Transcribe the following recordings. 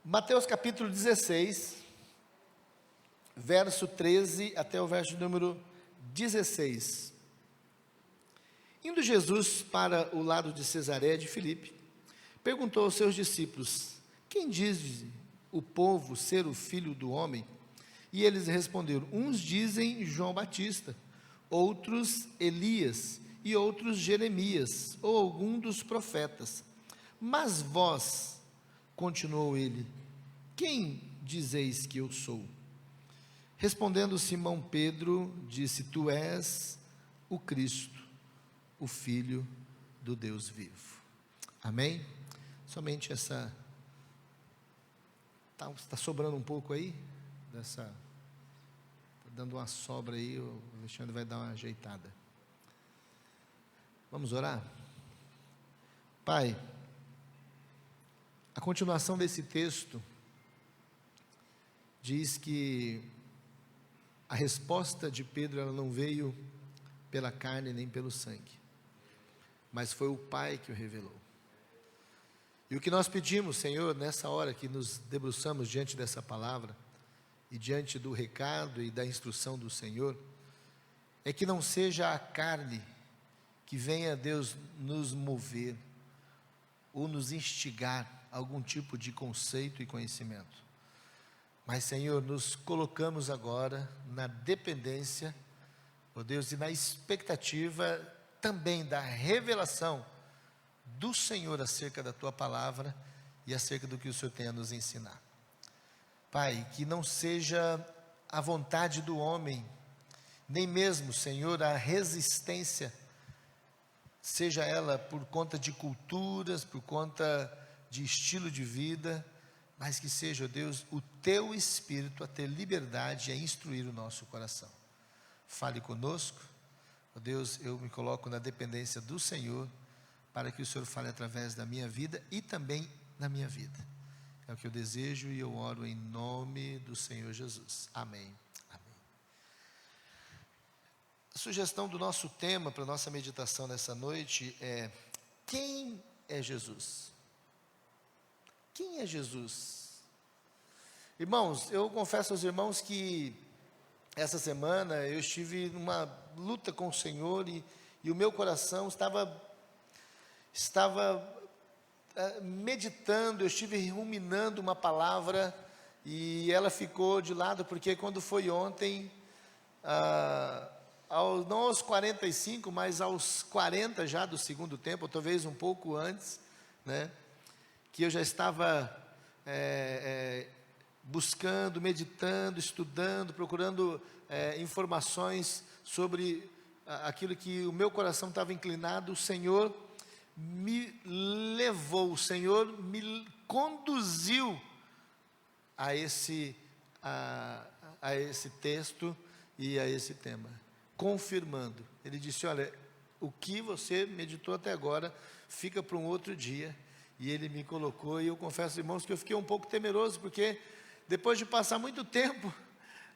Mateus capítulo 16, verso 13 até o verso número 16. Indo Jesus para o lado de Cesareia de Filipe, perguntou aos seus discípulos: quem diz o povo ser o Filho do Homem? E eles responderam: uns dizem João Batista, outros Elias, e outros Jeremias, ou algum dos profetas. Mas vós, continuou ele, quem dizeis que eu sou? Respondendo Simão Pedro, disse: tu és o Cristo, o Filho do Deus vivo. Amém? Somente essa... Está sobrando um pouco aí? Está dando uma sobra aí, o Alexandre vai dar uma ajeitada. Vamos orar? Pai, a continuação desse texto diz que a resposta de Pedro, ela não veio pela carne nem pelo sangue, mas foi o Pai que o revelou. E o que nós pedimos, Senhor, nessa hora que nos debruçamos diante dessa palavra, e diante do recado e da instrução do Senhor, é que não seja a carne que venha, Deus, nos mover, ou nos instigar a algum tipo de conceito e conhecimento. Mas, Senhor, nos colocamos agora na dependência, ó Deus, e na expectativa também da revelação do Senhor acerca da Tua palavra e acerca do que o Senhor tem a nos ensinar. Pai, que não seja a vontade do homem, nem mesmo, Senhor, a resistência, seja ela por conta de culturas, por conta de estilo de vida, mas que seja, ó Deus, o Teu Espírito a ter liberdade e a instruir o nosso coração. Fale conosco, ó Deus, eu me coloco na dependência do Senhor, para que o Senhor fale através da minha vida e também na minha vida. É o que eu desejo e eu oro em nome do Senhor Jesus. Amém. Amém. A sugestão do nosso tema para a nossa meditação nessa noite é: quem é Jesus? Quem é Jesus? Irmãos, eu confesso aos irmãos que essa semana eu estive numa luta com o Senhor e o meu coração estava meditando, eu estive ruminando uma palavra e ela ficou de lado, porque quando foi ontem, não aos 45, mas aos 40 já do segundo tempo, ou talvez um pouco antes, né, que eu já estava buscando, meditando, estudando, procurando informações sobre aquilo que o meu coração estava inclinado. O Senhor me levou, o Senhor me conduziu a esse texto e a esse tema, confirmando. Ele disse: olha, o que você meditou até agora fica para um outro dia. E ele me colocou, e eu confesso, irmãos, que eu fiquei um pouco temeroso, porque depois de passar muito tempo,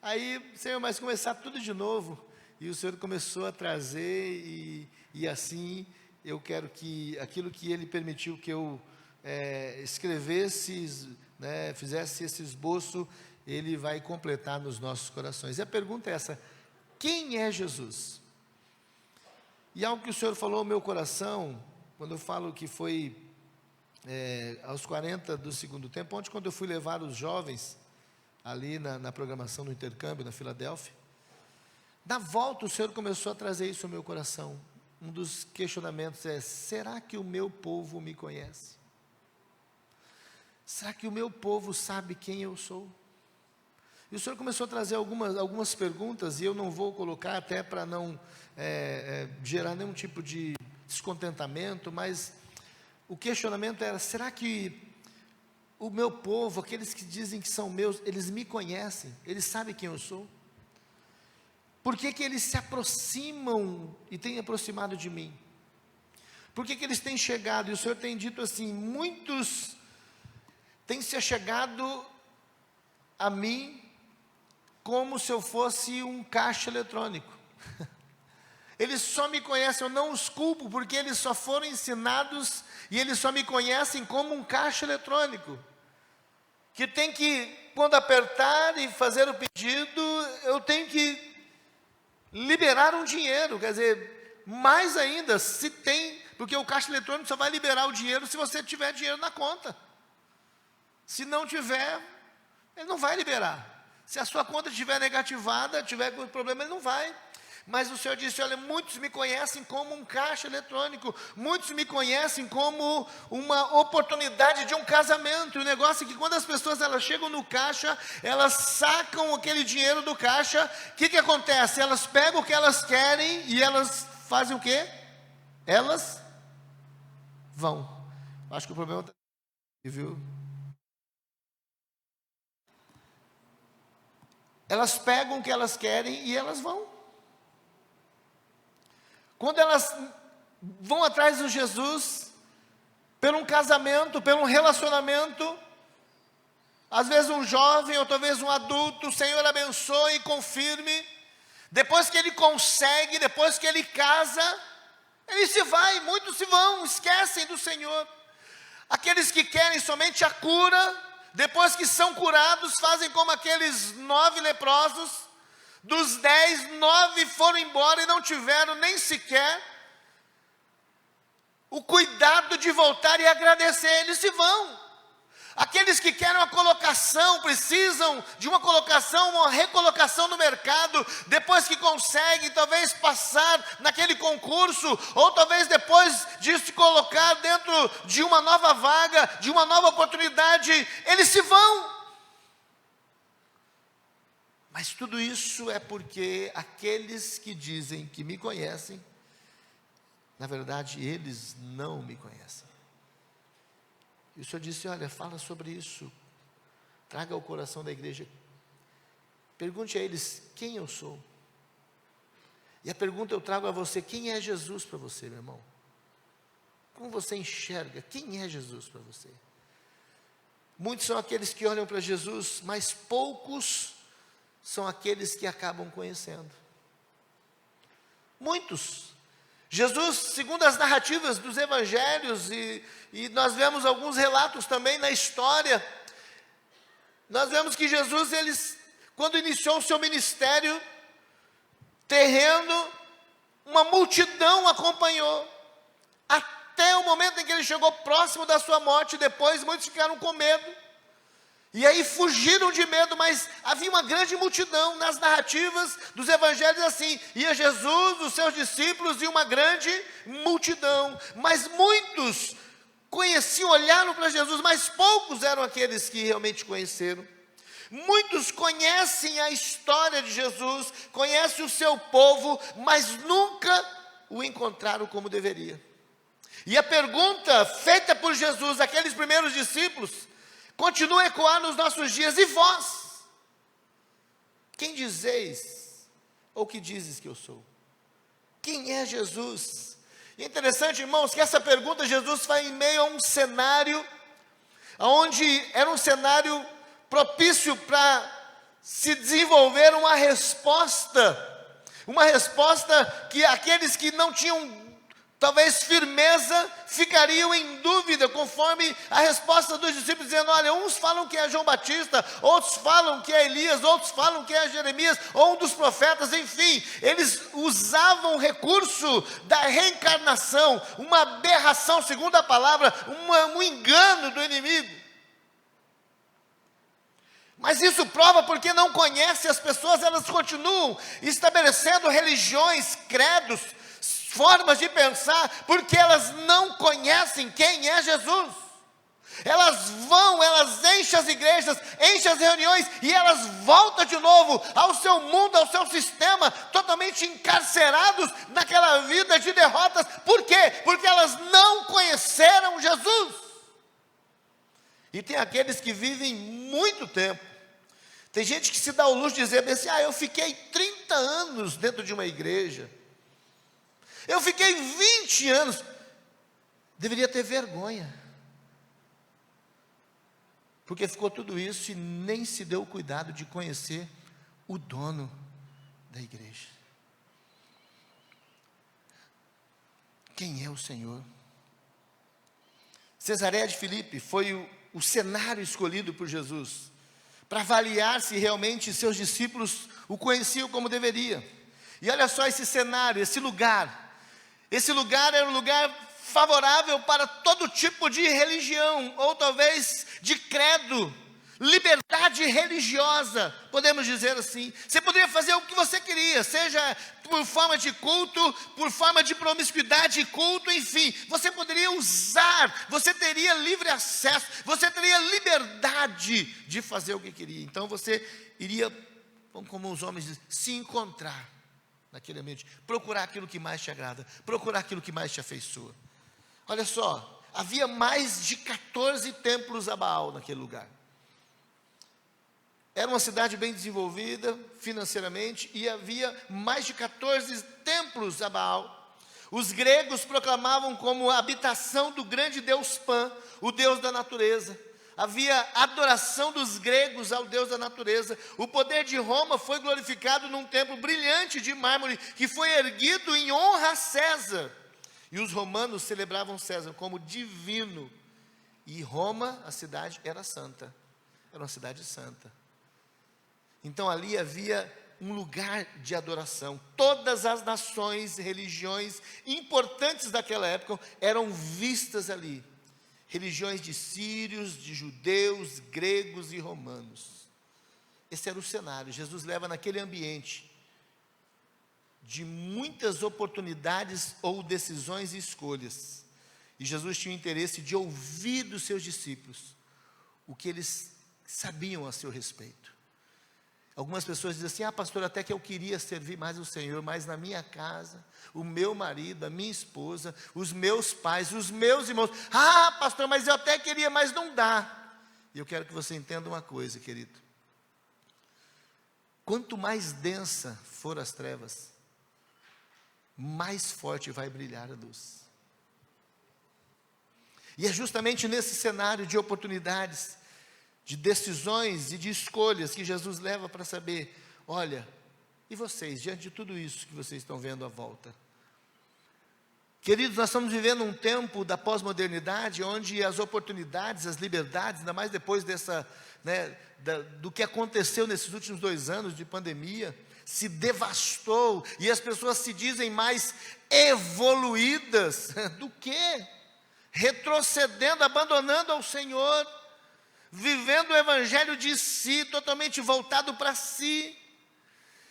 aí, Senhor, mas começar tudo de novo, e o Senhor começou a trazer, e assim, eu quero que aquilo que Ele permitiu que eu escrevesse, né, fizesse esse esboço, Ele vai completar nos nossos corações. E a pergunta é essa: quem é Jesus? E algo que o Senhor falou ao meu coração, quando eu falo que foi aos 40 do segundo tempo, ontem quando eu fui levar os jovens, ali na programação do intercâmbio, na Filadélfia, na volta o Senhor começou a trazer isso ao meu coração. Um dos questionamentos é: será que o meu povo me conhece? Será que o meu povo sabe quem eu sou? E o Senhor começou a trazer algumas perguntas, e eu não vou colocar até para não gerar nenhum tipo de descontentamento, mas o questionamento era: será que o meu povo, aqueles que dizem que são meus, eles me conhecem? Eles sabem quem eu sou? Por que eles se aproximam e têm aproximado de mim? Por que eles têm chegado? E o Senhor tem dito assim: muitos têm se achegado a mim como se eu fosse um caixa eletrônico. Eles só me conhecem, eu não os culpo, porque eles só foram ensinados e eles só me conhecem como um caixa eletrônico. que tem que, quando apertar e fazer o pedido, eu tenho que liberar um dinheiro, quer dizer, mais ainda, se tem, porque o caixa eletrônico só vai liberar o dinheiro se você tiver dinheiro na conta. Se não tiver, ele não vai liberar. Se a sua conta estiver negativada, tiver com problema, ele não vai. Mas o Senhor disse, olha, muitos me conhecem como um caixa eletrônico, muitos me conhecem como uma oportunidade de um casamento. O negócio é que quando as pessoas elas chegam no caixa, elas sacam aquele dinheiro do caixa, o que acontece? Elas pegam o que elas querem e elas fazem o quê? Elas vão. Acho que o problema está aqui, viu? Elas pegam o que elas querem e elas vão. Quando elas vão atrás de Jesus, por um casamento, por um relacionamento, às vezes um jovem ou talvez um adulto, o Senhor abençoe e confirme, depois que ele consegue, depois que ele casa, ele se vai, muitos se vão, esquecem do Senhor. Aqueles que querem somente a cura, depois que são curados, fazem como aqueles 9 leprosos, dos 10, 9 foram embora e não tiveram nem sequer o cuidado de voltar e agradecer, eles se vão. Aqueles que querem uma colocação, precisam de uma colocação, uma recolocação no mercado, depois que conseguem, talvez passar naquele concurso, ou talvez depois de se colocar dentro de uma nova vaga, de uma nova oportunidade, eles se vão. Mas tudo isso é porque aqueles que dizem que me conhecem, na verdade eles não me conhecem. E o Senhor disse, olha, fala sobre isso, traga ao coração da igreja, pergunte a eles quem eu sou. E a pergunta eu trago a você, quem é Jesus para você, meu irmão? Como você enxerga, quem é Jesus para você? Muitos são aqueles que olham para Jesus, mas poucos são aqueles que acabam conhecendo. Muitos. Jesus, segundo as narrativas dos evangelhos, e nós vemos alguns relatos também na história, nós vemos que Jesus, quando iniciou o seu ministério terreno, uma multidão acompanhou, até o momento em que ele chegou próximo da sua morte. Depois muitos ficaram com medo, e aí fugiram de medo, mas havia uma grande multidão. Nas narrativas dos evangelhos assim, ia Jesus, os seus discípulos e uma grande multidão, mas muitos conheciam, olharam para Jesus, mas poucos eram aqueles que realmente conheceram. Muitos conhecem a história de Jesus, conhecem o seu povo, mas nunca o encontraram como deveria. E a pergunta feita por Jesus àqueles primeiros discípulos continua a ecoar nos nossos dias. E vós? Quem dizeis, ou que dizes que eu sou? Quem é Jesus? E é interessante, irmãos, que essa pergunta Jesus faz em meio a um cenário, onde era um cenário propício para se desenvolver uma resposta que aqueles que não tinham talvez firmeza, ficariam em dúvida, conforme a resposta dos discípulos, dizendo, olha, uns falam que é João Batista, outros falam que é Elias, outros falam que é Jeremias, ou um dos profetas, enfim, eles usavam o recurso da reencarnação, uma aberração, segundo a palavra, um engano do inimigo. Mas isso prova porque não conhece as pessoas, elas continuam estabelecendo religiões, credos, formas de pensar, porque elas não conhecem quem é Jesus. Elas vão, elas enchem as igrejas, enchem as reuniões, e elas voltam de novo ao seu mundo, ao seu sistema, totalmente encarcerados naquela vida de derrotas. Por quê? Porque elas não conheceram Jesus. E tem aqueles que vivem muito tempo. Tem gente que se dá o luxo de dizer assim, eu fiquei 30 anos dentro de uma igreja, eu fiquei 20 anos, deveria ter vergonha, porque ficou tudo isso e nem se deu o cuidado de conhecer o dono da igreja. Quem é o Senhor? Cesareia de Filipe foi o cenário escolhido por Jesus para avaliar se realmente seus discípulos o conheciam como deveria. E olha só esse cenário, esse lugar. Esse lugar era um lugar favorável para todo tipo de religião, ou talvez de credo, liberdade religiosa, podemos dizer assim. Você poderia fazer o que você queria, seja por forma de culto, por forma de promiscuidade e culto, enfim. Você poderia usar, você teria livre acesso, você teria liberdade de fazer o que queria. Então você iria, como os homens dizem, se encontrar naquele ambiente, procurar aquilo que mais te agrada, procurar aquilo que mais te afeiçoa. Olha só, havia mais de 14 templos a Baal naquele lugar. Era uma cidade bem desenvolvida financeiramente e havia mais de 14 templos a Baal. Os gregos proclamavam como a habitação do grande deus Pan, o deus da natureza. Havia adoração dos gregos ao deus da natureza. O poder de Roma foi glorificado num templo brilhante de mármore que foi erguido em honra a César. E os romanos celebravam César como divino. E Roma, a cidade, era santa. Era uma cidade santa. Então ali havia um lugar de adoração. Todas as nações, religiões importantes daquela época eram vistas ali. Religiões de sírios, de judeus, gregos e romanos. Esse era o cenário. Jesus leva naquele ambiente de muitas oportunidades ou decisões e escolhas. E Jesus tinha o interesse de ouvir dos seus discípulos o que eles sabiam a seu respeito. Algumas pessoas dizem assim: pastor, até que eu queria servir mais o Senhor, mas na minha casa, o meu marido, a minha esposa, os meus pais, os meus irmãos, pastor, mas eu até queria, mas não dá. E eu quero que você entenda uma coisa, querido. Quanto mais densa for as trevas, mais forte vai brilhar a luz. E é justamente nesse cenário de oportunidades, de decisões e de escolhas que Jesus leva para saber: olha, e vocês, diante de tudo isso que vocês estão vendo à volta? Queridos, nós estamos vivendo um tempo da pós-modernidade, onde as oportunidades, as liberdades, ainda mais depois do que aconteceu nesses últimos 2 anos de pandemia, se devastou, e as pessoas se dizem mais evoluídas do que retrocedendo, abandonando ao Senhor, vivendo o evangelho de si, totalmente voltado para si.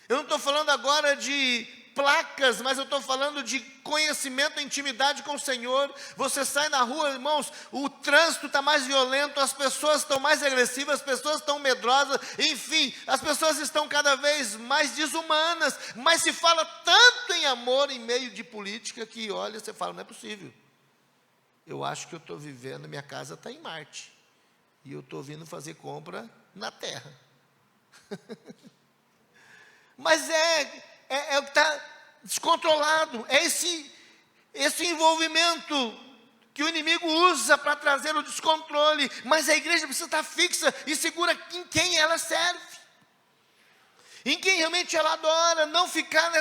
Eu não estou falando agora de placas, mas eu estou falando de conhecimento e intimidade com o Senhor. Você sai na rua, irmãos, o trânsito está mais violento, as pessoas estão mais agressivas, as pessoas estão medrosas, enfim, as pessoas estão cada vez mais desumanas, mas se fala tanto em amor em meio de política que, olha, você fala, não é possível. Eu acho que eu estou vivendo, minha casa está em Marte, e eu estou vindo fazer compra na Terra. Mas é o que está descontrolado, é esse envolvimento que o inimigo usa para trazer o descontrole. Mas a igreja precisa estar fixa e segura em quem ela serve, em quem realmente ela adora, não ficar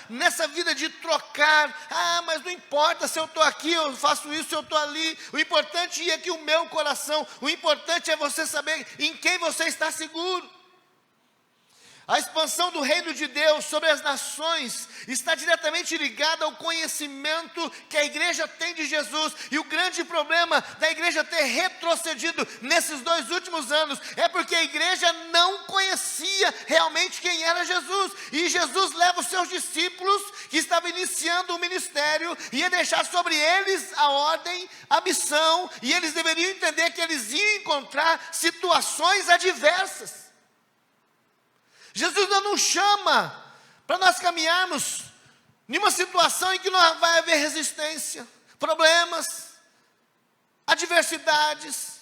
nessa vida de trocar. Mas não importa se eu estou aqui, eu faço isso, se eu estou ali. O importante é que o meu coração, o importante é você saber em quem você está seguro. A expansão do reino de Deus sobre as nações está diretamente ligada ao conhecimento que a igreja tem de Jesus. E o grande problema da igreja ter retrocedido nesses 2 últimos anos é porque a igreja não conhecia realmente quem era Jesus. E Jesus leva os seus discípulos, que estavam iniciando o ministério, e ia deixar sobre eles a ordem, a missão, e eles deveriam entender que eles iam encontrar situações adversas. Jesus não nos chama para nós caminharmos em uma situação em que não vai haver resistência, problemas, adversidades.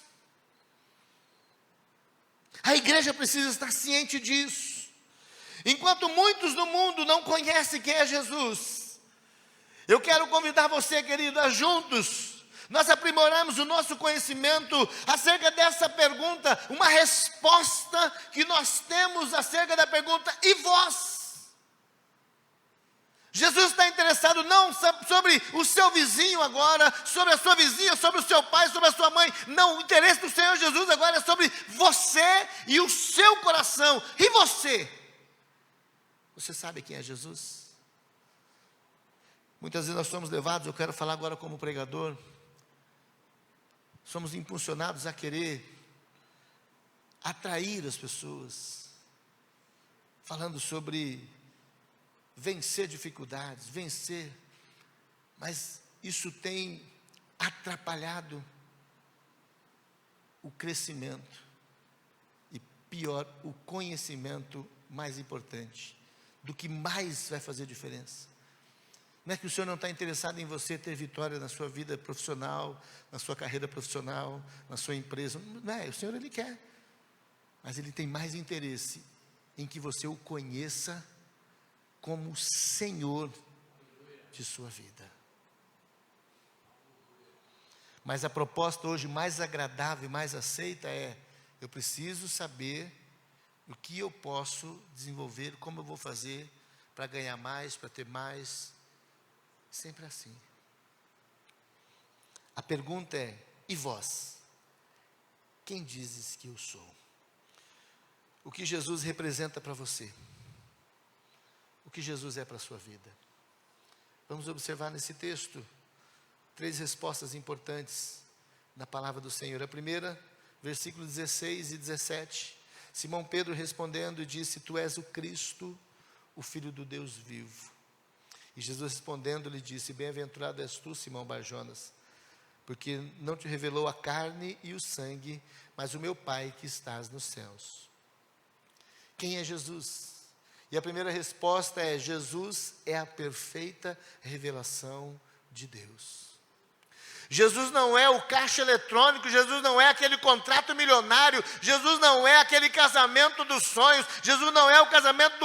A igreja precisa estar ciente disso. Enquanto muitos no mundo não conhecem quem é Jesus, eu quero convidar você, querido, a juntos nós aprimoramos o nosso conhecimento acerca dessa pergunta, uma resposta que nós temos acerca da pergunta: e vós? Jesus está interessado não sobre o seu vizinho agora, sobre a sua vizinha, sobre o seu pai, sobre a sua mãe. Não, o interesse do Senhor Jesus agora é sobre você e o seu coração. E você? Você sabe quem é Jesus? Muitas vezes nós somos levados, eu quero falar agora como pregador, somos impulsionados a querer atrair as pessoas, falando sobre vencer dificuldades, vencer, mas isso tem atrapalhado o crescimento e pior, o conhecimento mais importante, do que mais vai fazer diferença. Não é que o Senhor não está interessado em você ter vitória na sua vida profissional, na sua carreira profissional, na sua empresa, não é, o Senhor Ele quer, mas Ele tem mais interesse em que você o conheça como Senhor de sua vida. Mas a proposta hoje mais agradável e mais aceita é: eu preciso saber o que eu posso desenvolver, como eu vou fazer para ganhar mais, para ter mais. Sempre assim. A pergunta é: e vós? Quem dizes que eu sou? O que Jesus representa para você? O que Jesus é para a sua vida? Vamos observar nesse texto 3 respostas importantes na palavra do Senhor. A primeira, versículos 16 e 17. Simão Pedro respondendo disse: Tu és o Cristo, o Filho do Deus vivo. E Jesus respondendo lhe disse: Bem-aventurado és tu, Simão Barjonas, porque não te revelou a carne e o sangue, mas o meu Pai que estás nos céus. Quem é Jesus? E a primeira resposta é: Jesus é a perfeita revelação de Deus. Jesus não é o caixa eletrônico, Jesus não é aquele contrato milionário, Jesus não é aquele casamento dos sonhos, Jesus não é o casamento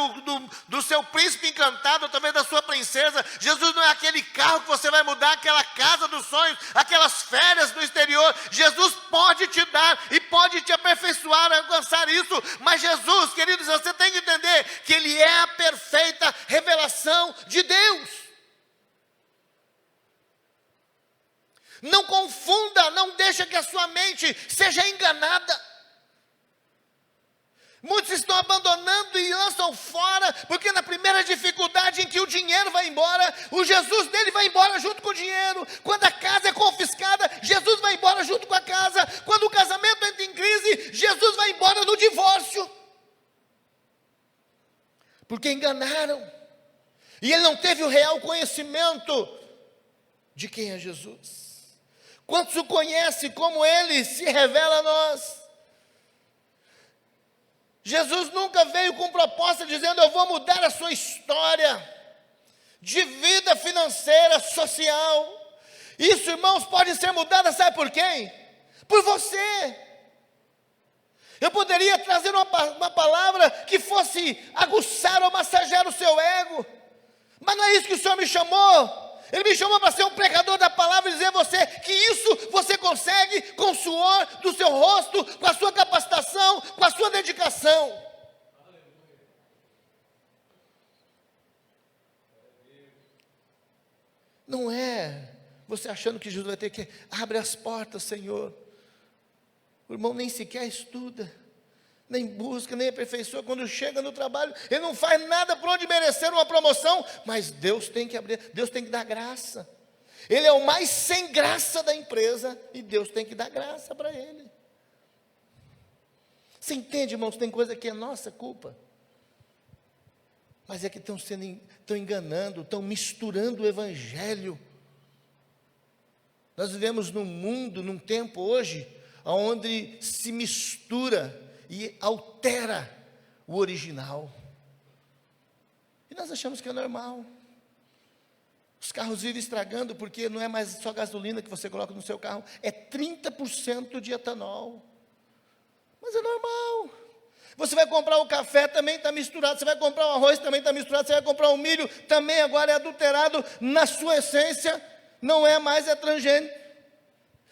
do seu príncipe encantado, ou talvez da sua princesa, Jesus não é aquele carro que você vai mudar, aquela casa dos sonhos, aquelas férias no exterior. Jesus pode te dar e pode te aperfeiçoar, alcançar isso, mas Jesus, queridos, você tem que entender que Ele é a perfeita revelação de Deus. Não confunda, não deixa que a sua mente seja enganada. Muitos estão abandonando e lançam fora, porque na primeira dificuldade em que o dinheiro vai embora, o Jesus dele vai embora junto com o dinheiro. Quando a casa é confiscada, Jesus vai embora junto com a casa. Quando o casamento entra em crise, Jesus vai embora no divórcio. Porque enganaram. E ele não teve o real conhecimento de quem é Jesus. Quantos o conhecem, como Ele se revela a nós? Jesus nunca veio com proposta dizendo: eu vou mudar a sua história de vida financeira, social. Isso, irmãos, pode ser mudada, sabe por quem? Por você. Eu poderia trazer uma palavra que fosse aguçar ou massagear o seu ego, mas não é isso que o Senhor me chamou. Ele me chamou para ser um pregador da palavra e dizer a você que isso você consegue com o suor do seu rosto, com a sua capacitação, com a sua dedicação. Não é você achando que Jesus vai ter que abre as portas, Senhor. O irmão nem sequer estuda, nem busca, nem aperfeiçoa. Quando chega no trabalho, ele não faz nada por onde merecer uma promoção, mas Deus tem que abrir, Deus tem que dar graça. Ele é o mais sem graça da empresa, e Deus tem que dar graça para ele. Você entende, irmãos, tem coisa que é nossa culpa, mas é que estão enganando, estão misturando o evangelho. Nós vivemos num mundo, num tempo hoje, onde se mistura e altera o original. E nós achamos que é normal. Os carros vivem estragando porque não é mais só gasolina que você coloca no seu carro, é 30% de etanol. Mas é normal. Você vai comprar um café, também está misturado. Você vai comprar um arroz, também está misturado. Você vai comprar um milho, também agora é adulterado na sua essência. Não é mais, é transgênico.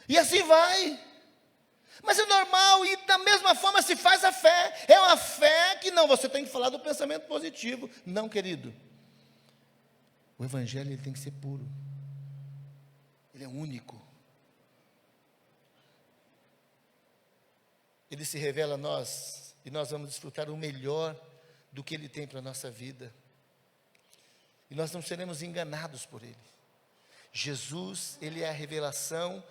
E assim vai. Mas é normal, e da mesma forma se faz a fé. É uma fé que não, você tem que falar do pensamento positivo. Não, querido. O Evangelho ele tem que ser puro. Ele é único. Ele se revela a nós e nós vamos desfrutar o melhor do que Ele tem para a nossa vida. E nós não seremos enganados por Ele. Jesus, Ele é a revelação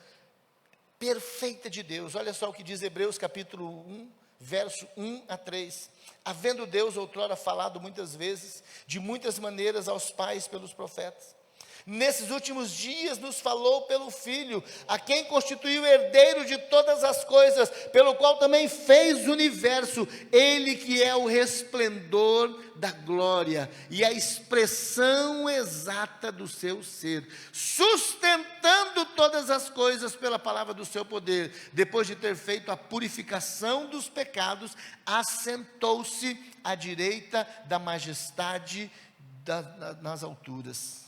perfeita de Deus. Olha só o que diz Hebreus capítulo 1, verso 1 a 3. Havendo Deus outrora falado muitas vezes, de muitas maneiras aos pais pelos profetas, nesses últimos dias nos falou pelo Filho, a quem constituiu herdeiro de todas as coisas, pelo qual também fez o universo, Ele que é o resplendor da glória e a expressão exata do seu ser, sustentando todas as coisas pela palavra do seu poder, depois de ter feito a purificação dos pecados, assentou-se à direita da majestade nas alturas.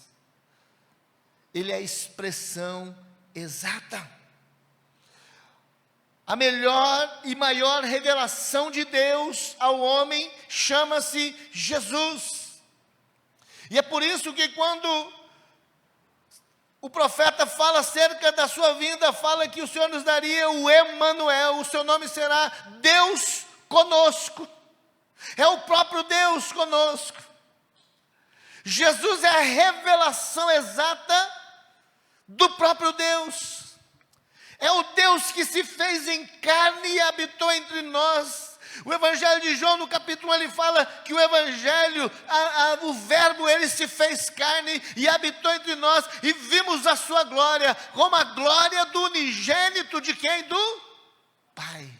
Ele é a expressão exata. A melhor e maior revelação de Deus ao homem chama-se Jesus. E é por isso que quando o profeta fala acerca da sua vinda, fala que o Senhor nos daria o Emanuel, o seu nome será Deus conosco. É o próprio Deus conosco. Jesus é a revelação exata do próprio Deus. É o Deus que se fez em carne e habitou entre nós. O Evangelho de João, no capítulo 1, ele fala que o Evangelho, o Verbo, ele se fez carne e habitou entre nós, e vimos a sua glória, como a glória do unigênito de quem? Do Pai.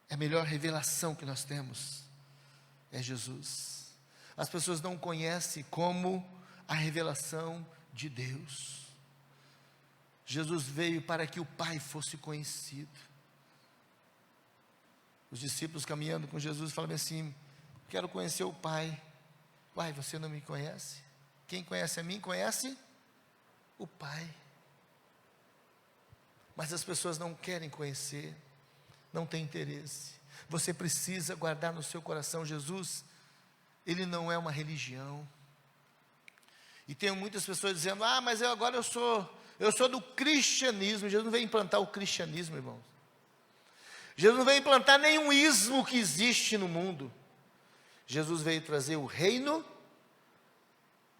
É a melhor revelação que nós temos, é Jesus. As pessoas não conhecem como a revelação de Deus. Jesus veio para que o Pai fosse conhecido. Os discípulos caminhando com Jesus falavam assim: quero conhecer o Pai. Pai, você não me conhece? Quem conhece a mim, conhece o Pai. Mas as pessoas não querem conhecer, não têm interesse. Você precisa guardar no seu coração, Jesus, Ele não é uma religião. E tem muitas pessoas dizendo: mas agora eu sou do cristianismo. Jesus não veio implantar o cristianismo, irmãos. Jesus não veio implantar nenhum ismo que existe no mundo. Jesus veio trazer o reino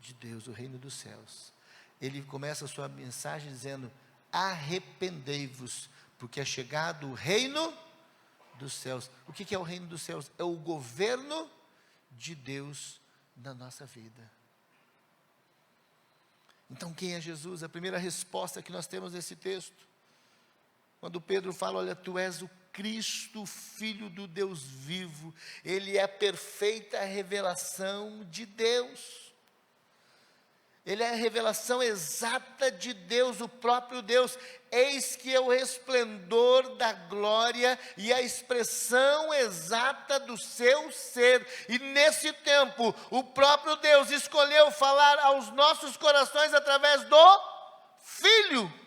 de Deus, o reino dos céus. Ele começa a sua mensagem dizendo: arrependei-vos, porque é chegado o reino dos céus. O que é o reino dos céus? É o governo de Deus na nossa vida. Então quem é Jesus? A primeira resposta que nós temos nesse texto, quando Pedro fala: olha, tu és o Cristo, Filho do Deus vivo. Ele é a perfeita revelação de Deus. Ele é a revelação exata de Deus, o próprio Deus. Eis que é o resplendor da glória e a expressão exata do seu ser. E nesse tempo, o próprio Deus escolheu falar aos nossos corações através do Filho.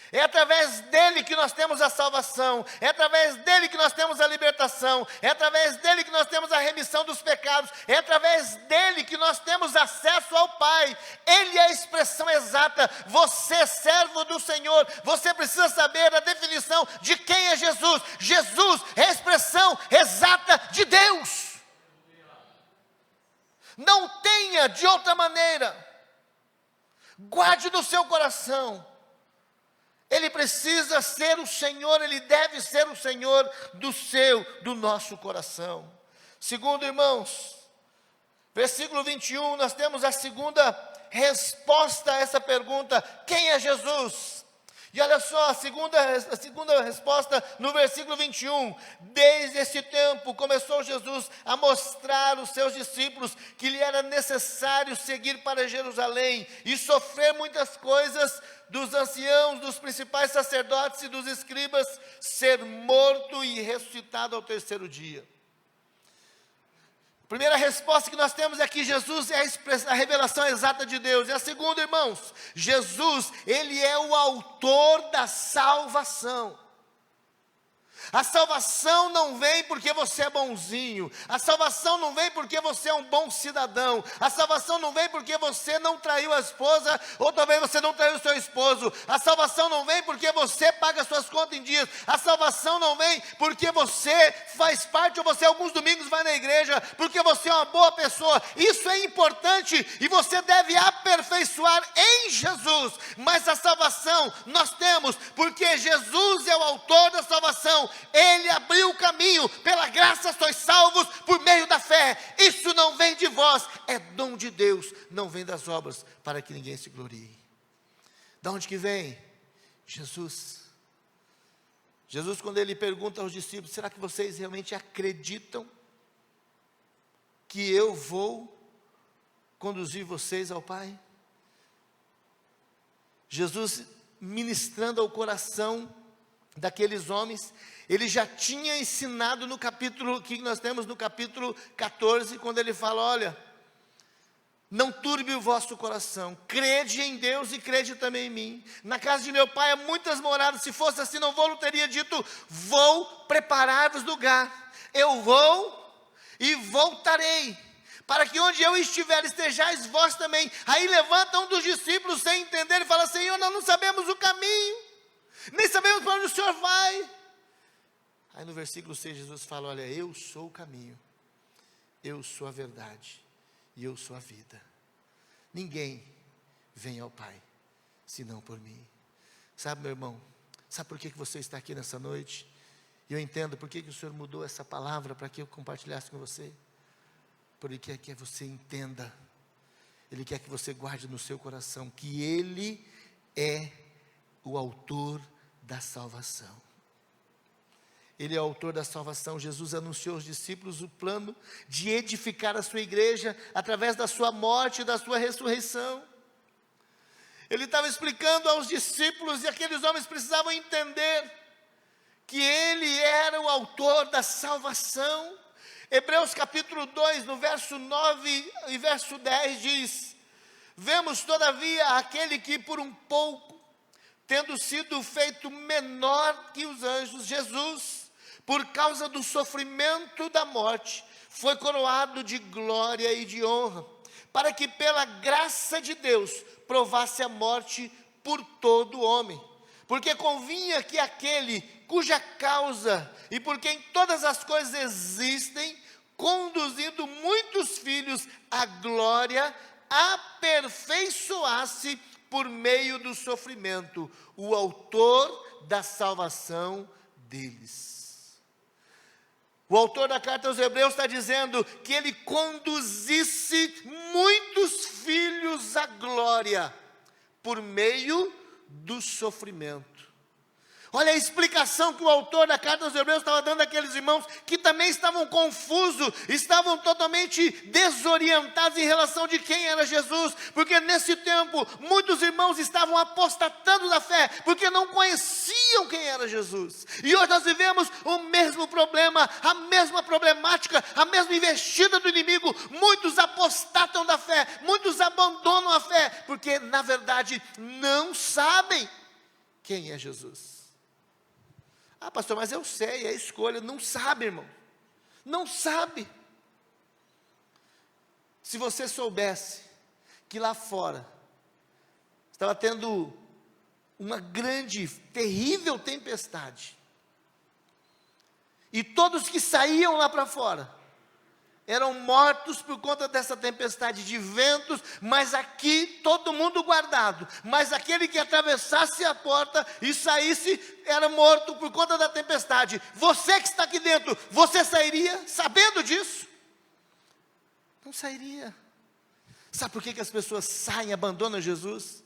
É através dele que nós temos a salvação, é através dele que nós temos a libertação, é através dele que nós temos a remissão dos pecados, é através dele que nós temos acesso ao Pai. Ele é a expressão exata. Você, servo do Senhor, você precisa saber a definição de quem é Jesus. Jesus é a expressão exata de Deus. Não tenha de outra maneira. Guarde no seu coração. Ele precisa ser o Senhor, Ele deve ser o Senhor do nosso coração. Segundo, irmãos, versículo 21, nós temos a segunda resposta a essa pergunta: quem é Jesus? E olha só, a segunda resposta no versículo 21, desde esse tempo começou Jesus a mostrar aos seus discípulos que lhe era necessário seguir para Jerusalém e sofrer muitas coisas dos anciãos, dos principais sacerdotes e dos escribas, ser morto e ressuscitado ao terceiro dia. A primeira resposta que nós temos é que Jesus é a revelação exata de Deus. E a segunda, irmãos, Jesus, Ele é o autor da salvação. A salvação não vem porque você é bonzinho. A salvação não vem porque você é um bom cidadão. A salvação não vem porque você não traiu a esposa, ou talvez você não traiu o seu esposo. A salvação não vem porque você paga suas contas em dias. A salvação não vem porque você faz parte, ou você alguns domingos vai na igreja, porque você é uma boa pessoa. Isso é importante e você deve aperfeiçoar em Jesus. Mas a salvação nós temos porque Jesus é o autor da salvação. Ele abriu o caminho, pela graça sois salvos por meio da fé. Isso não vem de vós, é dom de Deus, não vem das obras, para que ninguém se glorie. De onde que vem? Jesus. Jesus, quando ele pergunta aos discípulos: será que vocês realmente acreditam que eu vou conduzir vocês ao Pai? Jesus, ministrando ao coração daqueles homens, ele já tinha ensinado no capítulo, que nós temos no capítulo 14, quando ele fala: olha, não turbe o vosso coração, crede em Deus e crede também em mim. Na casa de meu pai há muitas moradas, se fosse assim não vou, não teria dito, vou preparar-vos lugar. Eu vou e voltarei, para que onde eu estiver, estejais vós também. Aí levanta um dos discípulos sem entender e fala: Senhor, nós não sabemos o caminho, nem sabemos para onde o Senhor vai. Aí no versículo 6 Jesus fala: olha, eu sou o caminho, eu sou a verdade e eu sou a vida. Ninguém vem ao Pai, senão por mim. Sabe, meu irmão, sabe por que você está aqui nessa noite? E eu entendo por que o Senhor mudou essa palavra para que eu compartilhasse com você. Porque Ele quer que você entenda, Ele quer que você guarde no seu coração que Ele é o autor da salvação. Ele é o autor da salvação. Jesus anunciou aos discípulos o plano de edificar a sua igreja através da sua morte e da sua ressurreição. Ele estava explicando aos discípulos, e aqueles homens precisavam entender que Ele era o autor da salvação. Hebreus capítulo 2, no verso 9 e verso 10 diz: vemos todavia aquele que por um pouco, tendo sido feito menor que os anjos, Jesus, por causa do sofrimento da morte, foi coroado de glória e de honra, para que pela graça de Deus provasse a morte por todo homem. Porque convinha que aquele cuja causa e por quem todas as coisas existem, conduzindo muitos filhos à glória, aperfeiçoasse por meio do sofrimento o autor da salvação deles. O autor da carta aos Hebreus está dizendo que ele conduzisse muitos filhos à glória por meio do sofrimento. Olha a explicação que o autor da carta aos Hebreus estava dando àqueles irmãos que também estavam confusos, estavam totalmente desorientados em relação de quem era Jesus, porque nesse tempo muitos irmãos estavam apostatando da fé, porque não conheciam quem era Jesus. E hoje nós vivemos o mesmo problema, a mesma problemática, a mesma investida do inimigo. Muitos apostatam da fé, muitos abandonam a fé, porque na verdade não sabem quem é Jesus. Ah, pastor, mas eu sei, é escolha. Não sabe, irmão, não sabe. Se você soubesse que lá fora estava tendo uma grande, terrível tempestade, e todos que saíam lá para fora eram mortos por conta dessa tempestade de ventos, mas aqui todo mundo guardado, mas aquele que atravessasse a porta e saísse era morto por conta da tempestade. Você que está aqui dentro, você sairia sabendo disso? Não sairia. Sabe por que as pessoas saem e abandonam Jesus?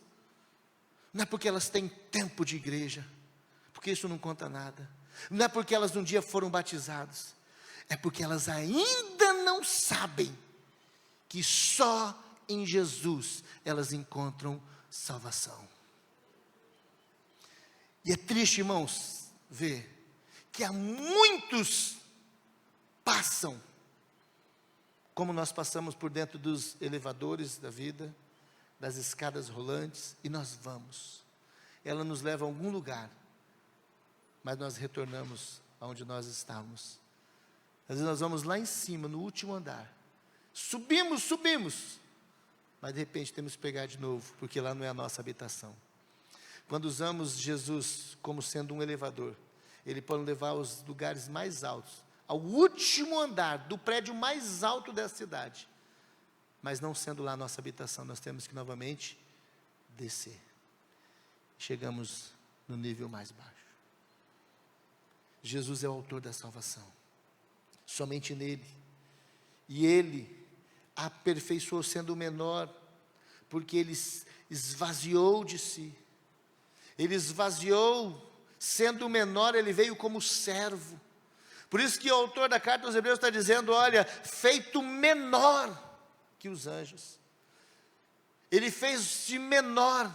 Não é porque elas têm tempo de igreja, porque isso não conta nada. Não é porque elas um dia foram batizadas, é porque elas ainda não sabem que só em Jesus elas encontram salvação. E é triste, irmãos, ver que há muitos passam, como nós passamos por dentro dos elevadores da vida, das escadas rolantes, e nós vamos. Ela nos leva a algum lugar, mas nós retornamos onde nós estamos. Às vezes nós vamos lá em cima, no último andar. Subimos. Mas de repente temos que pegar de novo, porque lá não é a nossa habitação. Quando usamos Jesus como sendo um elevador, Ele pode levar aos lugares mais altos, ao último andar do prédio mais alto da cidade. Mas não sendo lá a nossa habitação, nós temos que novamente descer. Chegamos no nível mais baixo. Jesus é o autor da salvação. Somente nele. E Ele aperfeiçoou sendo o menor, porque Ele esvaziou de si. Ele esvaziou, sendo o menor, Ele veio como servo. Por isso que o autor da carta aos Hebreus está dizendo, olha, feito menor que os anjos. Ele fez de menor,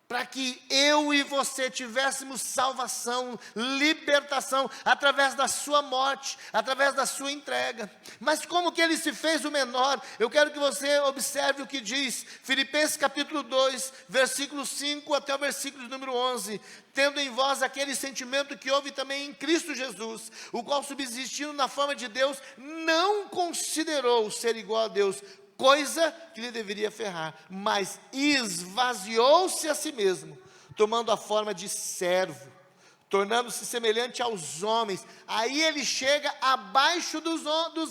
para que eu e você tivéssemos salvação, libertação, através da sua morte, através da sua entrega. Mas como que Ele se fez o menor? Eu quero que você observe o que diz, Filipenses capítulo 2, versículo 5 até o versículo número 11. Tendo em vós aquele sentimento que houve também em Cristo Jesus, o qual subsistindo na forma de Deus, não considerou ser igual a Deus, coisa que lhe deveria ferrar, mas esvaziou-se a si mesmo, tomando a forma de servo, tornando-se semelhante aos homens. Aí Ele chega abaixo dos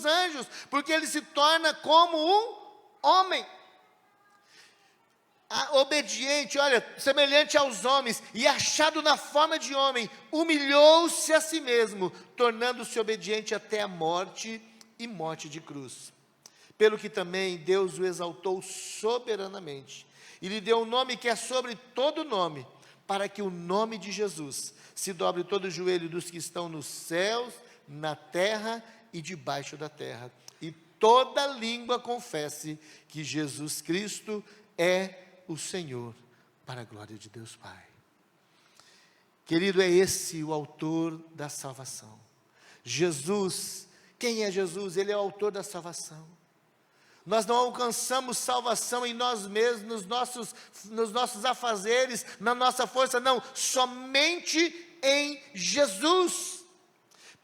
anjos, porque Ele se torna como um homem, obediente, olha, semelhante aos homens, e achado na forma de homem, humilhou-se a si mesmo, tornando-se obediente até a morte, e morte de cruz. Pelo que também Deus o exaltou soberanamente, e lhe deu um nome que é sobre todo nome, para que o nome de Jesus se dobre todo o joelho dos que estão nos céus, na terra e debaixo da terra, e toda língua confesse que Jesus Cristo é o Senhor, para a glória de Deus Pai. Querido, é esse o autor da salvação. Jesus, quem é Jesus? Ele é o autor da salvação. Nós não alcançamos salvação em nós mesmos, nos nossos afazeres, na nossa força, não, somente em Jesus.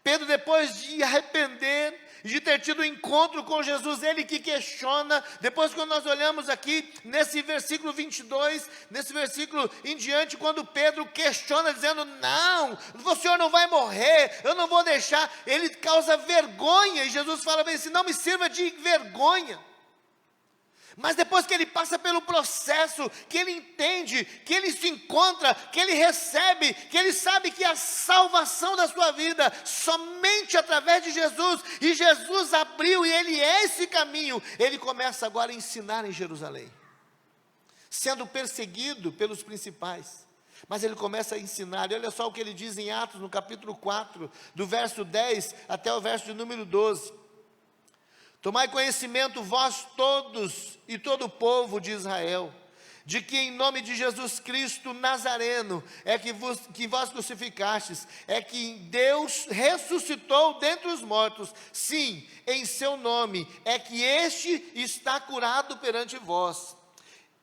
Pedro, depois de arrepender, de ter tido um encontro com Jesus, ele que questiona, depois quando nós olhamos aqui, nesse versículo 22, nesse versículo em diante, quando Pedro questiona, dizendo, não, o Senhor não vai morrer, eu não vou deixar, ele causa vergonha, e Jesus fala bem assim, não me sirva de vergonha. Mas depois que ele passa pelo processo, que ele entende, que ele se encontra, que ele recebe, que ele sabe que a salvação da sua vida, somente através de Jesus, e Jesus abriu, e Ele é esse caminho, ele começa agora a ensinar em Jerusalém, sendo perseguido pelos principais, mas ele começa a ensinar, e olha só o que ele diz em Atos, no capítulo 4, do verso 10 até o verso de número 12, tomai conhecimento vós todos e todo o povo de Israel, de que em nome de Jesus Cristo Nazareno, é que vós crucificastes, é que Deus ressuscitou dentre os mortos, sim, em seu nome, é que este está curado perante vós.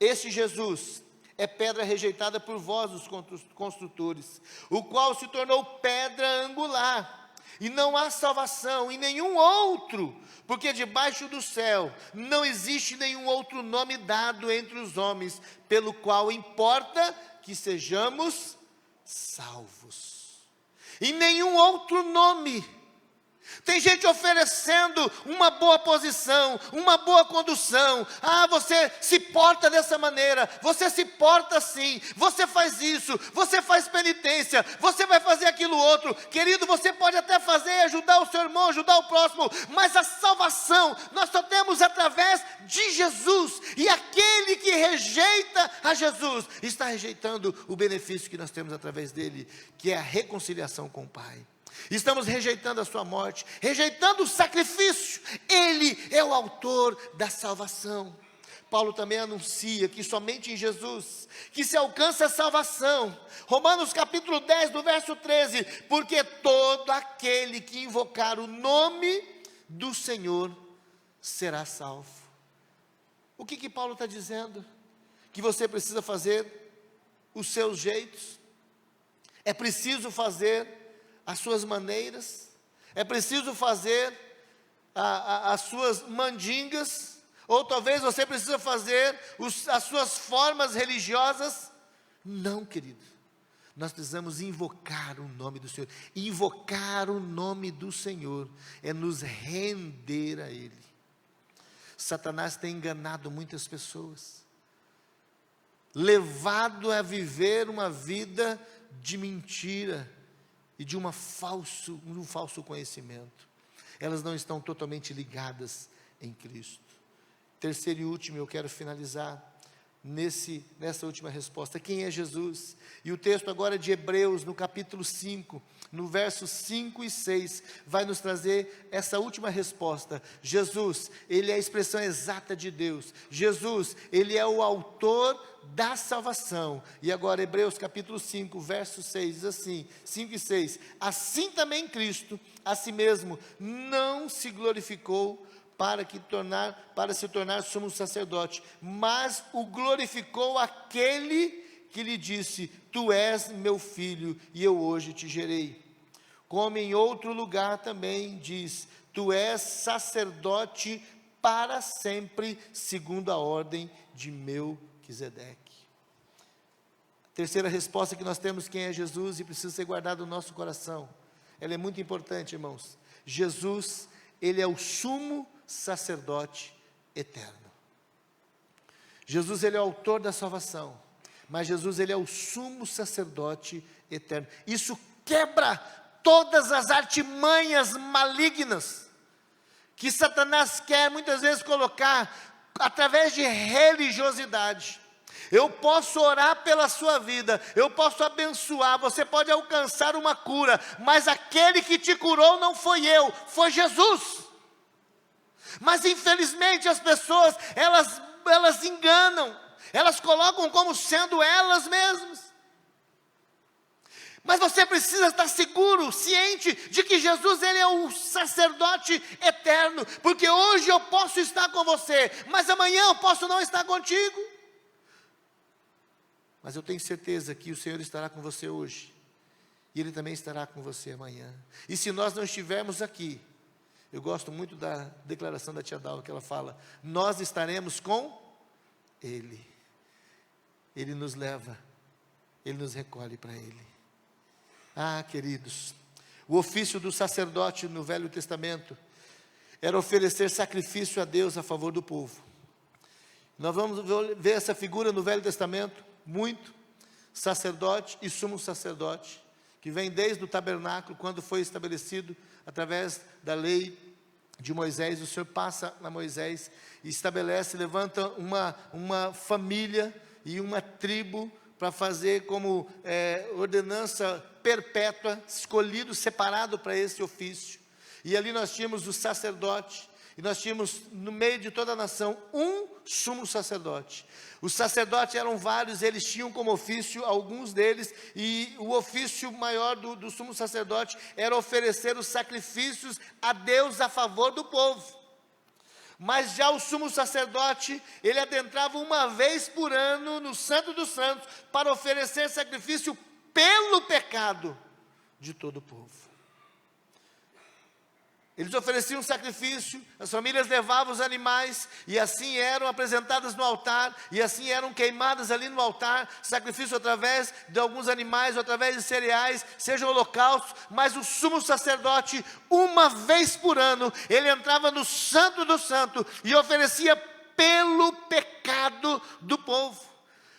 Este Jesus é pedra rejeitada por vós, os construtores, o qual se tornou pedra angular. E não há salvação em nenhum outro, porque debaixo do céu não existe nenhum outro nome dado entre os homens, pelo qual importa que sejamos salvos. Em nenhum outro nome. Tem gente oferecendo uma boa posição, uma boa condução. Ah, você se porta dessa maneira, você se porta assim, você faz isso, você faz penitência, você vai fazer aquilo outro. Querido, você pode até fazer, ajudar o seu irmão, ajudar o próximo, mas a salvação nós só temos através de Jesus. E aquele que rejeita a Jesus, está rejeitando o benefício que nós temos através dele, que é a reconciliação com o Pai. Estamos rejeitando a sua morte, rejeitando o sacrifício. Ele é o autor da salvação. Paulo também anuncia que somente em Jesus que se alcança a salvação. Romanos capítulo 10, do verso 13, porque todo aquele que invocar o nome do Senhor será salvo. O que Paulo está dizendo? Que você precisa fazer os seus jeitos, é preciso fazer as suas maneiras, é preciso fazer as suas mandingas, ou talvez você precisa fazer as suas formas religiosas. Não, querido, nós precisamos invocar o nome do Senhor. Invocar o nome do Senhor é nos render a Ele. Satanás tem enganado muitas pessoas, levado a viver uma vida de mentira e de um falso conhecimento. Elas não estão totalmente ligadas em Cristo. Terceiro e último, eu quero finalizar nessa última resposta. Quem é Jesus? E o texto agora de Hebreus, no capítulo 5, no versos 5 e 6, vai nos trazer essa última resposta. Jesus, Ele é a expressão exata de Deus. Jesus, Ele é o autor da salvação. E agora Hebreus capítulo 5, verso 6, diz assim, 5 e 6, assim também Cristo, a si mesmo, não se glorificou para se tornar sumo sacerdote, mas o glorificou aquele que lhe disse, tu és meu filho, e eu hoje te gerei. Como em outro lugar também diz, tu és sacerdote para sempre, segundo a ordem de Melquisedeque. A terceira resposta que nós temos, quem é Jesus, e precisa ser guardado no nosso coração, ela é muito importante, irmãos. Jesus, Ele é o sumo sacerdote eterno. Jesus, Ele é o autor da salvação, mas Jesus, Ele é o sumo sacerdote eterno. Isso quebra todas as artimanhas malignas que Satanás quer muitas vezes colocar através de religiosidade. Eu posso orar pela sua vida, eu posso abençoar, você pode alcançar uma cura, mas aquele que te curou não foi eu, foi Jesus. Mas infelizmente as pessoas, elas enganam, elas colocam como sendo elas mesmas. Mas você precisa estar seguro, ciente de que Jesus, Ele é o sacerdote eterno, porque hoje eu posso estar com você, mas amanhã eu posso não estar contigo. Mas eu tenho certeza que o Senhor estará com você hoje, e Ele também estará com você amanhã. E se nós não estivermos aqui, eu gosto muito da declaração da tia Dalva, que ela fala, nós estaremos com Ele. Ele nos leva, Ele nos recolhe para Ele. Ah, queridos, o ofício do sacerdote no Velho Testamento era oferecer sacrifício a Deus a favor do povo. Nós vamos ver essa figura no Velho Testamento, muito, sacerdote e sumo sacerdote, que vem desde o tabernáculo, quando foi estabelecido através da lei de Moisés. O Senhor passa a Moisés e estabelece, levanta uma família e uma tribo para fazer como ordenança perpétua, escolhido, separado para esse ofício. E ali nós tínhamos o sacerdote, e nós tínhamos no meio de toda a nação um sumo sacerdote. Os sacerdotes eram vários, eles tinham como ofício alguns deles, e o ofício maior do sumo sacerdote era oferecer os sacrifícios a Deus a favor do povo. Mas já o sumo sacerdote, ele adentrava uma vez por ano no Santo dos Santos para oferecer sacrifício pelo pecado de todo o povo. Eles ofereciam sacrifício, as famílias levavam os animais, e assim eram apresentadas no altar, e assim eram queimadas ali no altar, sacrifício através de alguns animais, ou através de cereais, seja holocausto. Mas o sumo sacerdote, uma vez por ano, ele entrava no Santo do Santo, e oferecia pelo pecado do povo.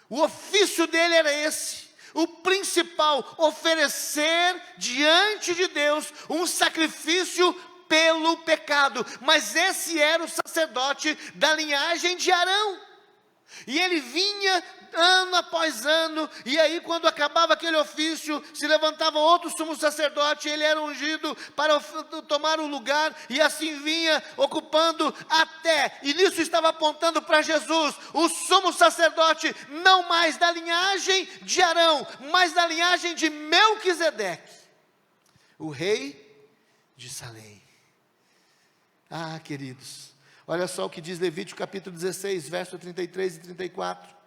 O ofício dele era esse, o principal, oferecer diante de Deus um sacrifício pelo pecado. Mas esse era o sacerdote da linhagem de Arão, e ele vinha ano após ano, e aí quando acabava aquele ofício, se levantava outro sumo sacerdote, ele era ungido para tomar o lugar, e assim vinha ocupando até, e nisso estava apontando para Jesus, o sumo sacerdote, não mais da linhagem de Arão, mas da linhagem de Melquisedeque, o rei de Salém. Ah, queridos, olha só o que diz Levítico capítulo 16, verso 33 e 34.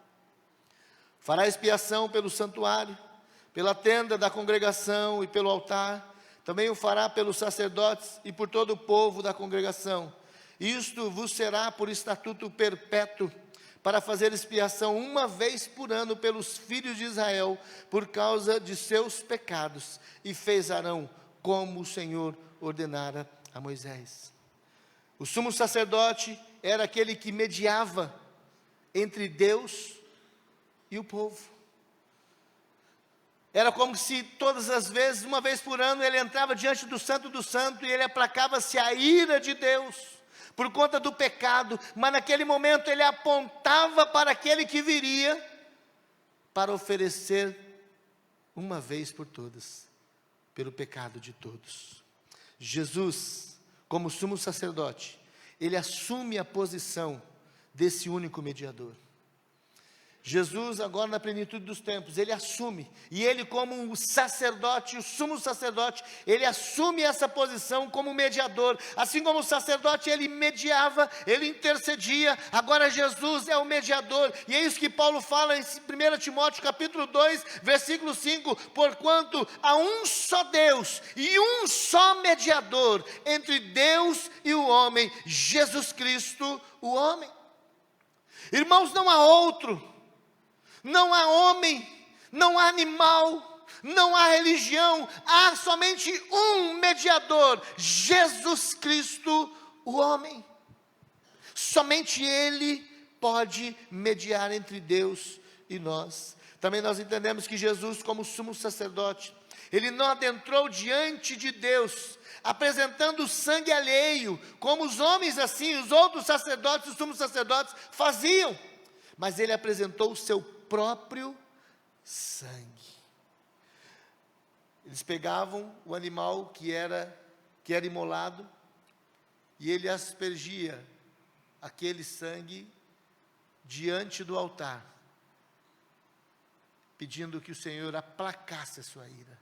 Fará expiação pelo santuário, pela tenda da congregação e pelo altar, também o fará pelos sacerdotes e por todo o povo da congregação. Isto vos será por estatuto perpétuo, para fazer expiação uma vez por ano pelos filhos de Israel, por causa de seus pecados. E fez Arão como o Senhor ordenara a Moisés. O sumo sacerdote era aquele que mediava entre Deus e o povo. Era como se todas as vezes, uma vez por ano, ele entrava diante do Santo do Santo e ele aplacava-se a ira de Deus por conta do pecado, mas naquele momento ele apontava para aquele que viria para oferecer uma vez por todas, pelo pecado de todos. Jesus, como sumo sacerdote, ele assume a posição desse único mediador. Jesus, agora na plenitude dos tempos, ele assume, e ele como um sacerdote, o sumo sacerdote, ele assume essa posição como mediador. Assim como o sacerdote, ele mediava, ele intercedia, agora Jesus é o mediador, e é isso que Paulo fala em 1 Timóteo capítulo 2, versículo 5, porquanto há um só Deus, e um só mediador, entre Deus e o homem, Jesus Cristo, o homem. Irmãos, não há outro, não há homem, não há animal, não há religião, há somente um mediador, Jesus Cristo, o homem. Somente Ele pode mediar entre Deus e nós. Também nós entendemos que Jesus, como sumo sacerdote, Ele não adentrou diante de Deus, apresentando sangue alheio, como os homens assim, os outros sacerdotes, os sumos sacerdotes faziam. Mas Ele apresentou o seu próprio sangue. Eles pegavam o animal que era imolado, e ele aspergia aquele sangue diante do altar, pedindo que o Senhor aplacasse a sua ira.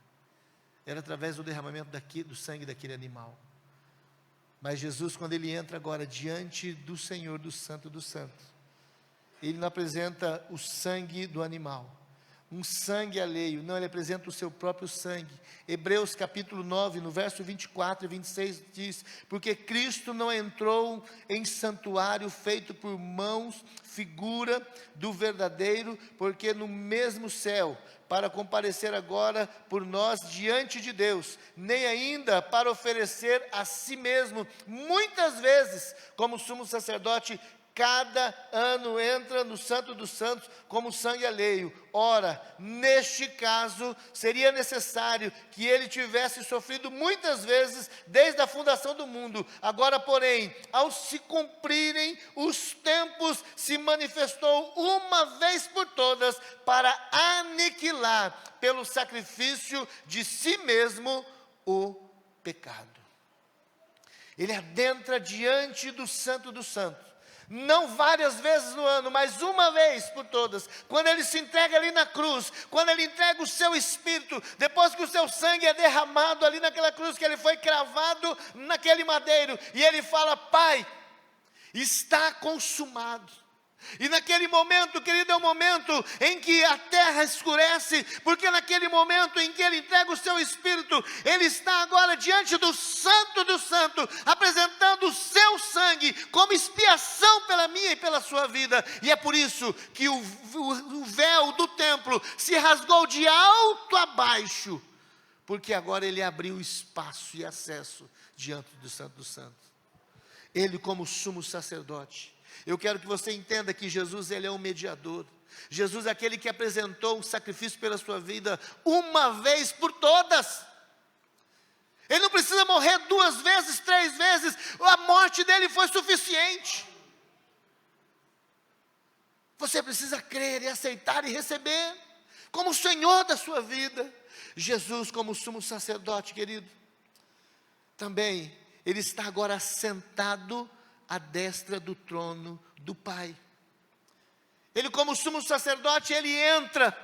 Era através do derramamento do sangue daquele animal. Mas Jesus, quando ele entra agora diante do Senhor, do Santo dos Santos, ele não apresenta o sangue do animal, um sangue alheio, não, ele apresenta o seu próprio sangue. Hebreus capítulo 9, no verso 24 e 26 diz, porque Cristo não entrou em santuário feito por mãos, figura do verdadeiro, porque no mesmo céu, para comparecer agora por nós diante de Deus, nem ainda para oferecer a si mesmo, muitas vezes, como sumo sacerdote, cada ano entra no Santo dos Santos como sangue alheio. Ora, neste caso, seria necessário que ele tivesse sofrido muitas vezes desde a fundação do mundo. Agora, porém, ao se cumprirem os tempos, se manifestou uma vez por todas para aniquilar pelo sacrifício de si mesmo o pecado. Ele adentra diante do Santo dos Santos. Não várias vezes no ano, mas uma vez por todas, quando ele se entrega ali na cruz, quando ele entrega o seu espírito, depois que o seu sangue é derramado ali naquela cruz, que ele foi cravado naquele madeiro, e ele fala, Pai, está consumado. E naquele momento, querido, é o momento em que a terra escurece, porque naquele momento em que ele entrega o seu espírito, ele está agora diante do Santo do Santo, apresentando o seu sangue como expiação pela minha e pela sua vida. E é por isso que o véu do templo se rasgou de alto a baixo, porque agora ele abriu espaço e acesso diante do Santo dos Santos. Ele como sumo sacerdote. Eu quero que você entenda que Jesus, ele é um mediador. Jesus é aquele que apresentou um sacrifício pela sua vida uma vez por todas. Ele não precisa morrer 2 vezes, 3 vezes. A morte dele foi suficiente. Você precisa crer e aceitar e receber como o Senhor da sua vida. Jesus como sumo sacerdote, querido. Também, ele está agora sentado à destra do trono do Pai. Ele como sumo sacerdote, ele entra,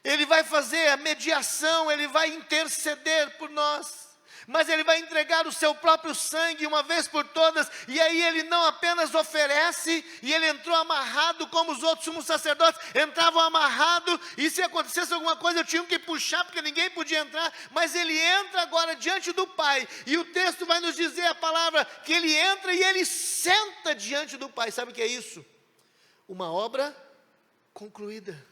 ele vai fazer a mediação, ele vai interceder por nós. mas ele vai entregar o seu próprio sangue uma vez por todas, e aí ele não apenas oferece, e ele entrou amarrado como os outros sumos sacerdotes, entravam amarrado, e se acontecesse alguma coisa eu tinha que puxar, porque ninguém podia entrar, mas ele entra agora diante do Pai, e o texto vai nos dizer a palavra, que ele entra e ele senta diante do Pai. Sabe o que é isso? Uma obra concluída.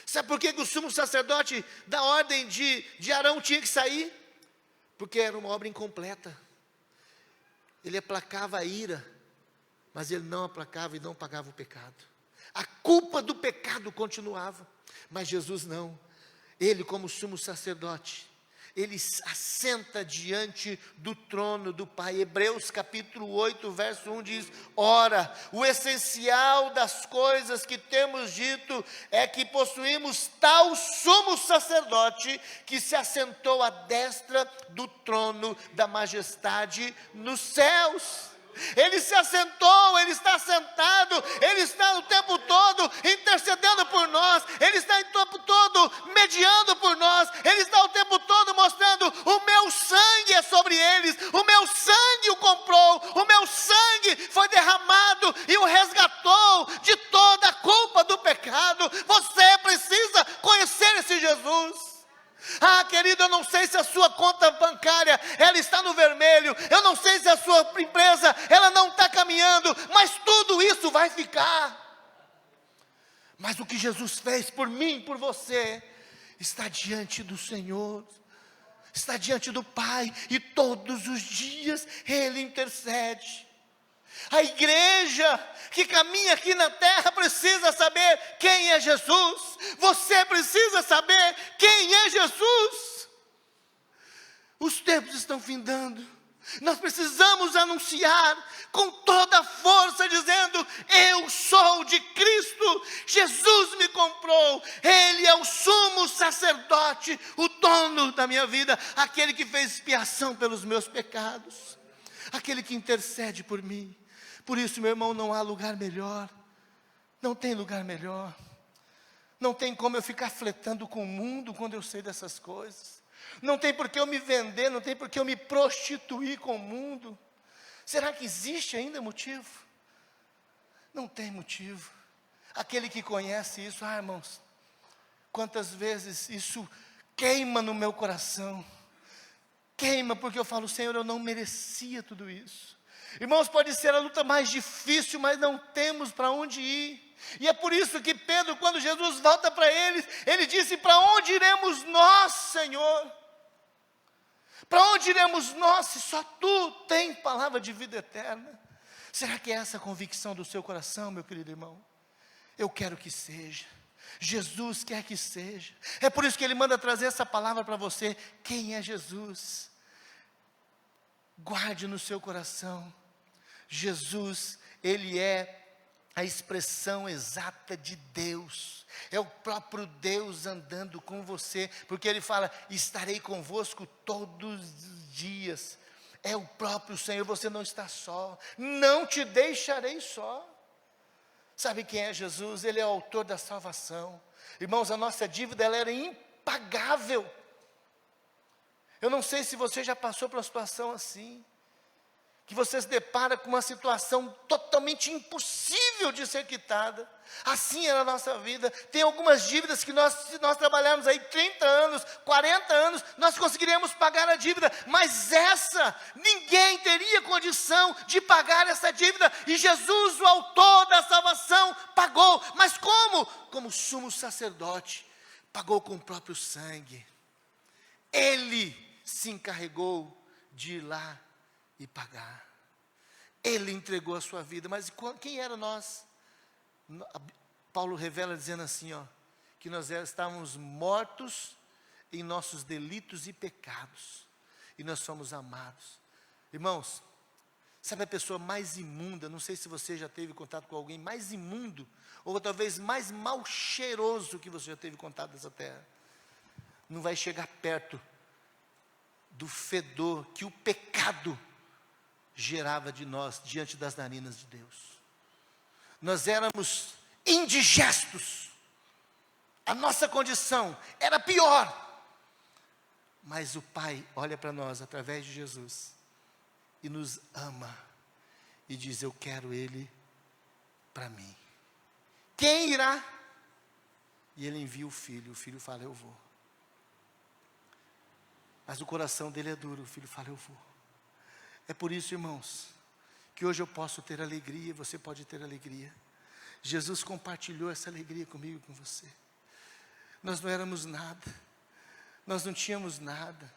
Sabe por que o sumo sacerdote da ordem de Arão tinha que sair? Porque era uma obra incompleta. Ele aplacava a ira, mas ele não aplacava e não pagava o pecado. A culpa do pecado continuava, mas Jesus não. Ele, como sumo sacerdote, ele assenta diante do trono do Pai. Hebreus capítulo 8, verso 1 diz: ora, o essencial das coisas que temos dito é que possuímos tal sumo sacerdote que se assentou à destra do trono da majestade nos céus. Ele se assentou, ele está sentado, ele está o tempo todo intercedendo por nós, ele está o tempo todo mediando por nós, ele está o tempo todo mostrando: o meu sangue é sobre eles, o meu sangue o comprou, o meu sangue foi derramado e o resgatou de toda a culpa do pecado. Você precisa conhecer esse Jesus. Ah, querido, eu não sei se a sua conta bancária, ela está no vermelho, eu não sei se a sua empresa, ela não está caminhando, mas tudo isso vai ficar. Mas o que Jesus fez por mim, por você, está diante do Senhor, está diante do Pai, e todos os dias Ele intercede. A igreja que caminha aqui na terra precisa saber quem é Jesus. Você precisa saber quem é Jesus. Os tempos estão findando. Nós precisamos anunciar com toda a força, dizendo: eu sou de Cristo, Jesus me comprou, Ele é o sumo sacerdote, o dono da minha vida, aquele que fez expiação pelos meus pecados, aquele que intercede por mim. Por isso, meu irmão, não há lugar melhor, não tem lugar melhor, não tem como eu ficar flertando com o mundo quando eu sei dessas coisas, não tem por que eu me vender, não tem por que eu me prostituir com o mundo. Será que existe ainda motivo? Não tem motivo. Aquele que conhece isso, irmãos, quantas vezes isso queima no meu coração, queima porque eu falo: Senhor, eu não merecia tudo isso. Irmãos, pode ser a luta mais difícil, mas não temos para onde ir. E é por isso que Pedro, quando Jesus volta para eles, ele disse: para onde iremos nós, Senhor? Para onde iremos nós, se só Tu tens palavra de vida eterna? Será que é essa a convicção do seu coração, meu querido irmão? Eu quero que seja. Jesus quer que seja. É por isso que Ele manda trazer essa palavra para você. Quem é Jesus? Guarde no seu coração. Jesus, Ele é a expressão exata de Deus, é o próprio Deus andando com você, porque Ele fala: estarei convosco todos os dias. É o próprio Senhor, você não está só, não te deixarei só. Sabe quem é Jesus? Ele é o autor da salvação. Irmãos, a nossa dívida, ela era impagável. Eu não sei se você já passou por uma situação assim, que você se depara com uma situação totalmente impossível de ser quitada. Assim era a nossa vida. Tem algumas dívidas que se nós trabalharmos aí 30 anos, 40 anos, nós conseguiríamos pagar a dívida, mas essa, ninguém teria condição de pagar essa dívida, e Jesus, o autor da salvação, pagou. Mas como? Como sumo sacerdote, pagou com o próprio sangue. Ele se encarregou de ir lá e pagar. Ele entregou a sua vida. Mas quem era nós? Paulo revela dizendo assim, que nós estávamos mortos em nossos delitos e pecados, e nós somos amados. Irmãos, sabe a pessoa mais imunda? Não sei se você já teve contato com alguém mais imundo, ou talvez mais mal cheiroso que você já teve contato nessa terra. Não vai chegar perto do fedor que o pecado gerava de nós diante das narinas de Deus. Nós éramos indigestos, a nossa condição era pior, Mas o Pai olha para nós através de Jesus e nos ama e diz: eu quero Ele para mim. Quem irá? E Ele envia o filho fala: eu vou. Mas o coração dele é duro, o filho fala: eu vou. É por isso, irmãos, que hoje eu posso ter alegria, você pode ter alegria. Jesus compartilhou essa alegria comigo e com você. Nós não éramos nada, nós não tínhamos nada.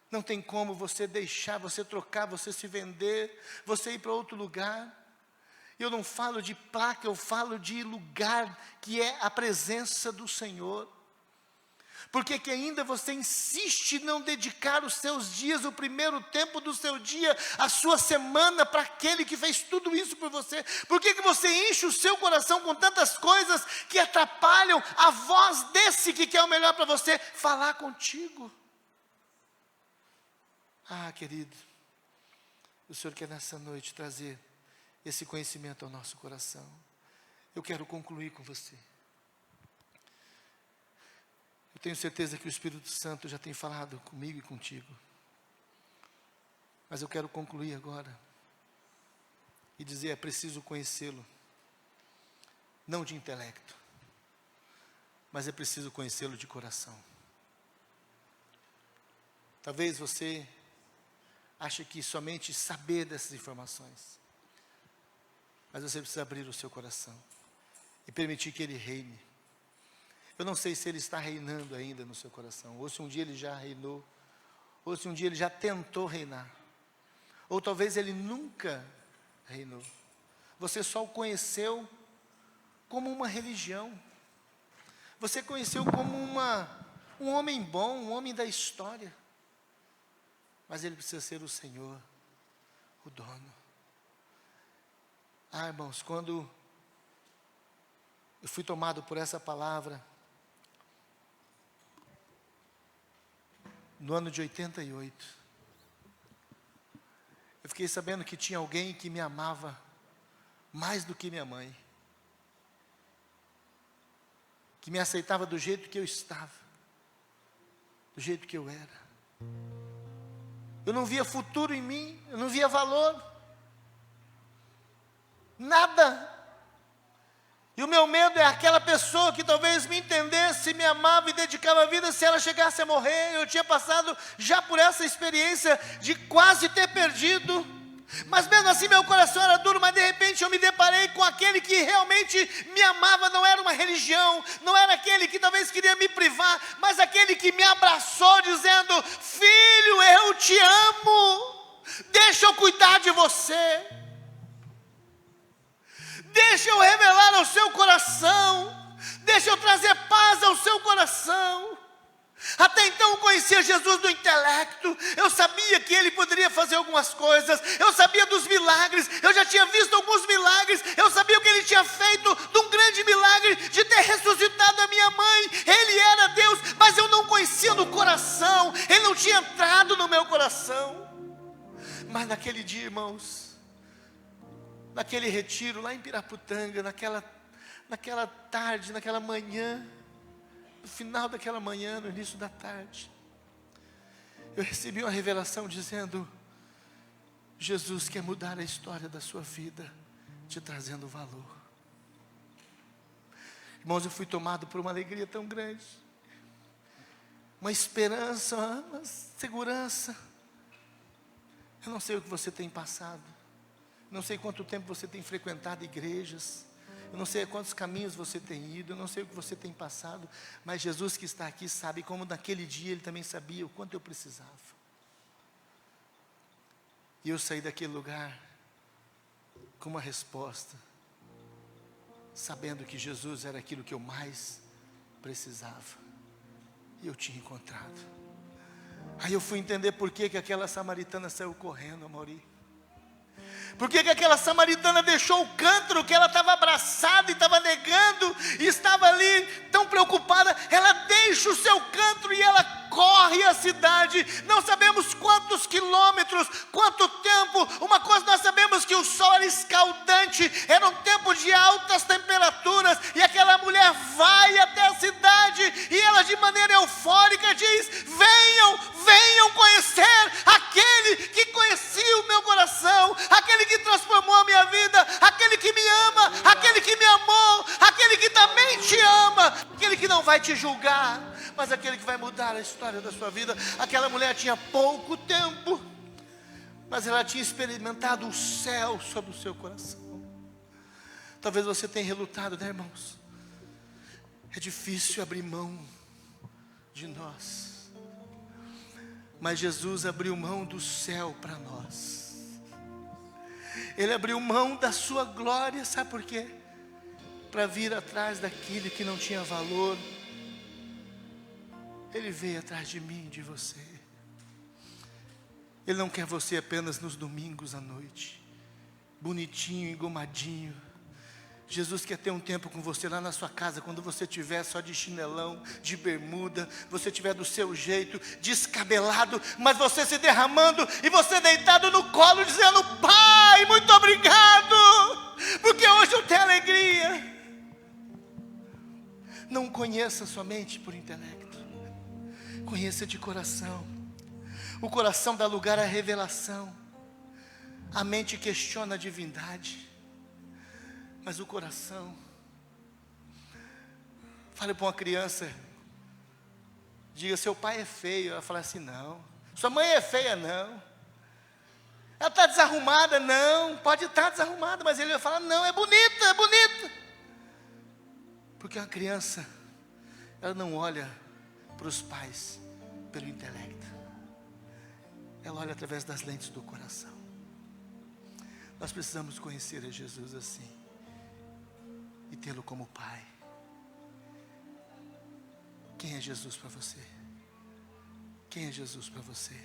Não tem como você deixar, você trocar, você se vender, você ir para outro lugar. Eu não falo de placa, eu falo de lugar que é a presença do Senhor. Por que que ainda você insiste em não dedicar os seus dias, o primeiro tempo do seu dia, a sua semana, para aquele que fez tudo isso por você? Por que que você enche o seu coração com tantas coisas que atrapalham a voz desse que quer o melhor para você falar contigo? Ah, querido, o Senhor quer nessa noite trazer esse conhecimento ao nosso coração. Eu quero concluir com você. Eu tenho certeza que o Espírito Santo já tem falado comigo e contigo. Mas eu quero concluir agora e dizer: é preciso conhecê-lo. Não de intelecto, mas é preciso conhecê-lo de coração. Talvez você ache que somente saber dessas informações, mas você precisa abrir o seu coração e permitir que Ele reine. Eu não sei se Ele está reinando ainda no seu coração, ou se um dia Ele já reinou, ou se um dia Ele já tentou reinar, ou talvez Ele nunca reinou. Você só o conheceu como uma religião, você conheceu como um homem bom, um homem da história, mas Ele precisa ser o Senhor, o dono. Ah, irmãos, quando eu fui tomado por essa palavra, no ano de 88, eu fiquei sabendo que tinha alguém que me amava mais do que minha mãe, que me aceitava do jeito que eu estava, do jeito que eu era. Eu não via futuro em mim, eu não via valor, nada. E o meu medo é aquela pessoa que talvez me entendesse, me amava e dedicava a vida, se ela chegasse a morrer. Eu tinha passado já por essa experiência de quase ter perdido, mas mesmo assim meu coração era duro. Mas de repente eu me deparei com aquele que realmente me amava. Não era uma religião, não era aquele que talvez queria me privar, mas aquele que me abraçou dizendo: filho, eu te amo, deixa eu cuidar de você, deixa eu revelar ao seu coração, deixa eu trazer paz ao seu coração. Até então eu conhecia Jesus do intelecto, eu sabia que Ele poderia fazer algumas coisas, eu sabia dos milagres, eu já tinha visto alguns milagres, eu sabia o que Ele tinha feito, de um grande milagre, de ter ressuscitado a minha mãe. Ele era Deus, mas eu não conhecia no coração, Ele não tinha entrado no meu coração. Mas naquele dia, irmãos, naquele retiro lá em Piraputanga, naquela tarde, naquela manhã, no final daquela manhã, no início da tarde, eu recebi uma revelação dizendo: Jesus quer mudar a história da sua vida, te trazendo valor. Irmãos, eu fui tomado por uma alegria tão grande, uma esperança, uma segurança. Eu não sei o que você tem passado, não sei quanto tempo você tem frequentado igrejas, eu não sei a quantos caminhos você tem ido, eu não sei o que você tem passado, mas Jesus que está aqui sabe, como naquele dia Ele também sabia o quanto eu precisava. E eu saí daquele lugar com uma resposta, sabendo que Jesus era aquilo que eu mais precisava, e eu tinha encontrado. Aí eu fui entender por que aquela samaritana saiu correndo, Amaury. Por que aquela samaritana deixou o cântaro que ela estava abraçada e estava negando, e estava ali tão preocupada? Ela deixa o seu cântaro e ela corre à cidade. Não sabemos quantos quilômetros, quanto tempo. Uma coisa nós sabemos, que o sol era escaldante, era um tempo de altas temperaturas, e aquela mulher vai até a cidade, e ela de maneira eufórica diz: vem mas aquele que vai mudar a história da sua vida. Aquela mulher tinha pouco tempo, mas ela tinha experimentado o céu sobre o seu coração. Talvez você tenha relutado, né, irmãos? É difícil abrir mão de nós, mas Jesus abriu mão do céu para nós. Ele abriu mão da sua glória, sabe por quê? Para vir atrás daquele que não tinha valor. Ele veio atrás de mim, de você. Ele não quer você apenas nos domingos à noite, bonitinho, engomadinho. Jesus quer ter um tempo com você lá na sua casa, quando você estiver só de chinelão, de bermuda, você estiver do seu jeito, descabelado, mas você se derramando e você deitado no colo, dizendo: Pai, muito obrigado, porque hoje eu tenho alegria. Não conheça somente por intelecto, conheça de coração. O coração dá lugar à revelação. A mente questiona a divindade, mas o coração. Fale para uma criança, diga: seu pai é feio. Ela fala assim: não. Sua mãe é feia? Não. Ela está desarrumada? Não. Pode estar desarrumada, mas ele vai falar: não, é bonita, é bonita. Porque uma criança, ela não olha para os pais pelo intelecto, ela olha através das lentes do coração. Nós precisamos conhecer a Jesus assim e tê-lo como Pai. Quem é Jesus para você? Quem é Jesus para você?